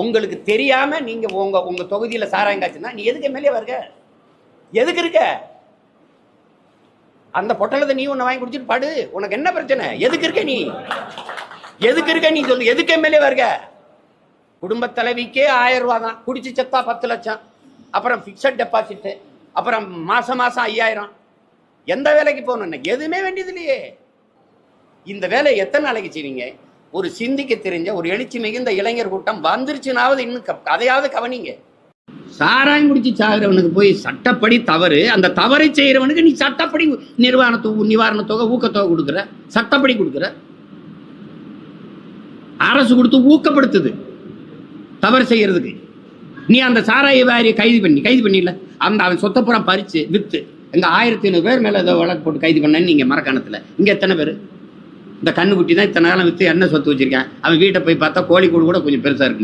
உங்களுக்கு தெரியாம நீங்க உங்க உங்க தொகுதியில சாராயம் காய்ச்சுனா நீ எதுக்கு எம்எல்ஏ வருக? எதுக்கு இருக்க? அந்த பொட்டலத்தை நீ ஒண்ணு வாங்கி குடிச்சிட்டு பாடு. உனக்கு என்ன பிரச்சனை? எதுக்கு இருக்க நீ? எதுக்கு இருக்க நீ சொல்லு. எதுக்கு எம்எல்ஏ வருக? குடும்ப தலைவிக்கே 1000 ரூபாய் தான், குடிச்சு செத்தா 10 லட்சம், அப்புறம் பிக்சட் டெபாசிட், அப்புறம் மாசம் 5000. எந்த வேலைக்கு போகணும்? எதுவுமே வேண்டியது இல்லையே. இந்த வேலை எத்தனை நாளைக்கு செய்வீங்க? ஒரு சிந்திக்க தெரிஞ்ச ஒரு எழுச்சி மிகுந்த இளைஞர் கூட்டம் வந்துருச்சுனாவது இன்னும் அதையாவது கவனிங்க. சாராயம் குடிச்சு சாகுறவனுக்கு போய் சட்டப்படி தவறு, அந்த தவறை செய்யறவனுக்கு நீ சட்டப்படி நிவாரண தொகை ஊக்கத்தொகை கொடுக்குற, சட்டப்படி கொடுக்குற. அரசு கொடுத்து ஊக்கப்படுத்துது தவறு செய்யறதுக்கு. நீ அந்த சாராய வாரியை கைது பண்ணிடல, அந்த அவன் சொத்தப்புறம் பறிச்சு வித்து எங்க 1500 பேர் மேல ஏதோ வழக்கு போட்டு கைது பண்ணேன்னு நீங்க மரக்காணத்துல. இங்க எத்தனை பேர்? இந்த கண்ணுக்குட்டி தான் இத்தனை காலம் வித்து என்ன சொத்து வச்சிருக்கேன். அவன் வீட்டை போய் பார்த்தா கோழி கூடு கூட கொஞ்சம் பெருசா இருக்கு.